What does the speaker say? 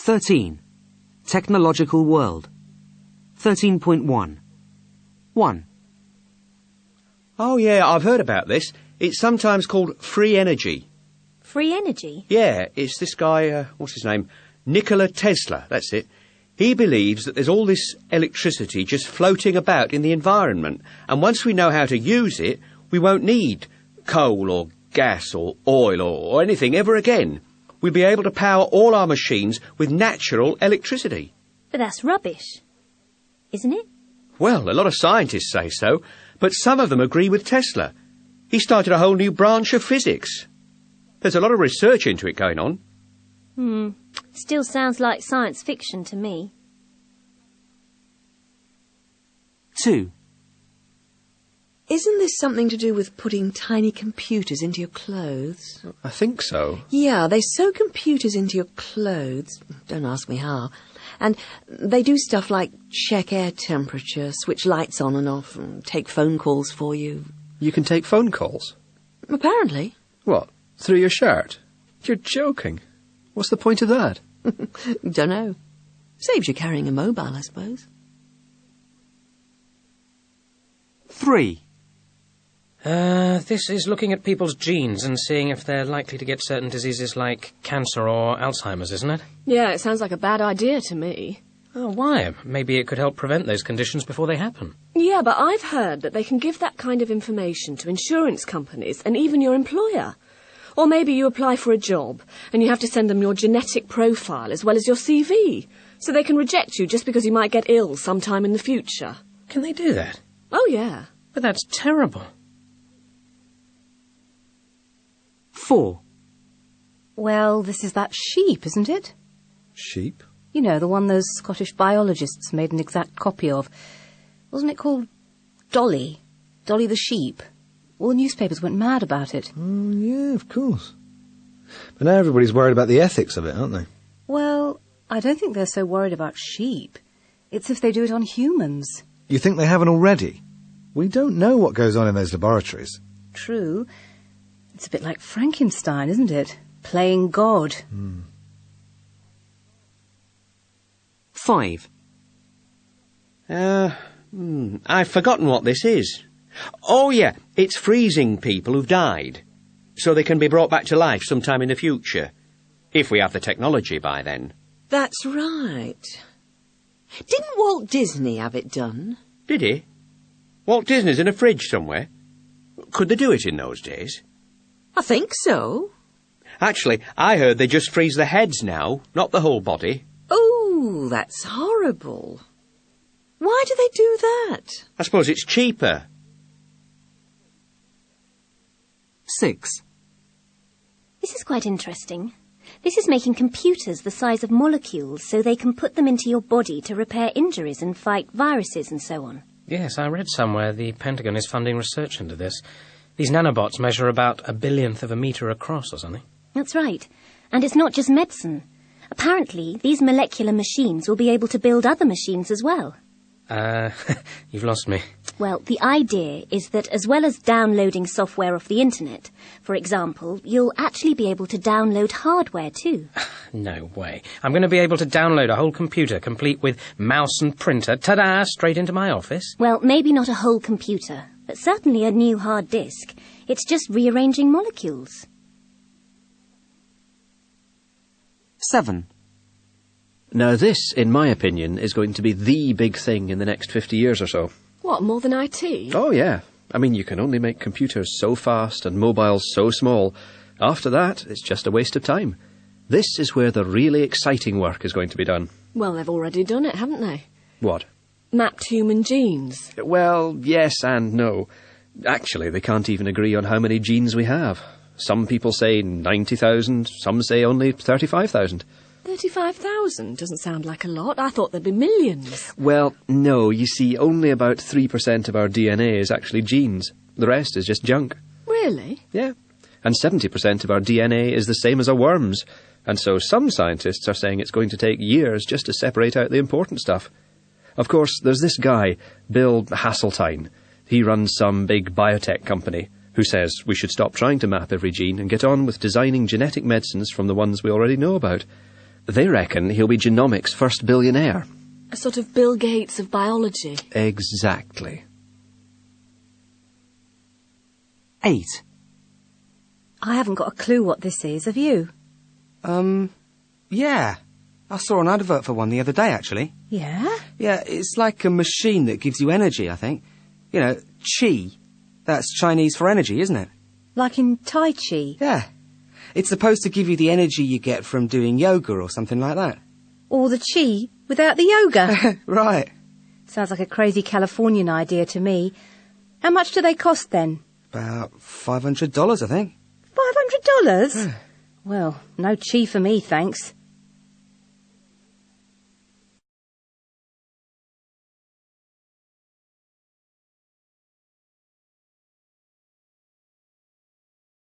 13. Technological world. 13.1. 1. Oh, yeah, I've heard about this. It's sometimes called free energy. Free energy? Yeah, it's this guy, what's his name? Nikola Tesla, that's it. He believes that there's all this electricity just floating about in the environment, and once we know how to use it, we won't need coal or gas or oil or anything ever again. We'll be able to power all our machines with natural electricity. But that's rubbish, isn't it? Well, a lot of scientists say so, but some of them agree with Tesla. He started a whole new branch of physics. There's a lot of research into it going on. Still sounds like science fiction to me. 2. Isn't this something to do with putting tiny computers into your clothes? I think so. Yeah, they sew computers into your clothes. Don't ask me how. And they do stuff like check air temperature, switch lights on and off, and take phone calls for you. You can take phone calls? Apparently. What? Through your shirt? You're joking. What's the point of that? Don't know. Saves you carrying a mobile, I suppose. 3. This is looking at people's genes and seeing if they're likely to get certain diseases like cancer or Alzheimer's, isn't it? Yeah, it sounds like a bad idea to me. Oh, why? Maybe it could help prevent those conditions before they happen. Yeah, but I've heard that they can give that kind of information to insurance companies and even your employer. Or maybe you apply for a job and you have to send them your genetic profile as well as your CV, so they can reject you just because you might get ill sometime in the future. Can they do that? Oh, yeah. But that's terrible. 4. Well, this is that sheep, isn't it? Sheep? You know, the one those Scottish biologists made an exact copy of. Wasn't it called Dolly? Dolly the sheep? All the newspapers went mad about it. Oh, yeah, of course. But now everybody's worried about the ethics of it, aren't they? Well, I don't think they're so worried about sheep. It's if they do it on humans. You think they haven't already? We don't know what goes on in those laboratories. True. It's a bit like Frankenstein, isn't it? Playing God. 5. I've forgotten what this is. Oh, yeah, it's freezing people who've died, so they can be brought back to life sometime in the future, if we have the technology by then. That's right. Didn't Walt Disney have it done? Did he? Walt Disney's in a fridge somewhere. Could they do it in those days? I think so. Actually, I heard they just freeze the heads now, not the whole body. Oh, that's horrible. Why do they do that? I suppose it's cheaper. 6. This is quite interesting. This is making computers the size of molecules so they can put them into your body to repair injuries and fight viruses and so on. Yes, I read somewhere the Pentagon is funding research into this. These nanobots measure about 1/1000th of a metre across or something. That's right. And it's not just medicine. Apparently, these molecular machines will be able to build other machines as well. You've lost me. Well, the idea is that as well as downloading software off the internet, for example, you'll actually be able to download hardware too. No way. I'm going to be able to download a whole computer complete with mouse and printer, ta-da, straight into my office. Well, maybe not a whole computer, but certainly a new hard disk. It's just rearranging molecules. 7. Now this, in my opinion, is going to be the big thing in the next 50 years or so. What, more than IT? Oh, yeah. I mean, you can only make computers so fast and mobiles so small. After that, it's just a waste of time. This is where the really exciting work is going to be done. Well, they've already done it, haven't they? What? Mapped human genes. Well, yes and no. Actually, they can't even agree on how many genes we have. Some people say 90,000, some say only 35,000. 35,000 doesn't sound like a lot. I thought there'd be millions. Well, no, you see, only about 3% of our DNA is actually genes. The rest is just junk. Really? Yeah. And 70% of our DNA is the same as a worm's. And so some scientists are saying it's going to take years just to separate out the important stuff. Of course, there's this guy, Bill Hasseltine. He runs some big biotech company who says we should stop trying to map every gene and get on with designing genetic medicines from the ones we already know about. They reckon he'll be genomics' first billionaire. A sort of Bill Gates of biology. Exactly. 8. I haven't got a clue what this is, have you? Yeah. I saw an advert for one the other day, actually. Yeah? Yeah, it's like a machine that gives you energy, I think. You know, qi. That's Chinese for energy, isn't it? Like in Tai Chi? Yeah. It's supposed to give you the energy you get from doing yoga or something like that. Or the chi without the yoga? Right. Sounds like a crazy Californian idea to me. How much do they cost then? About $500, I think. $500? Well, no chi for me, thanks.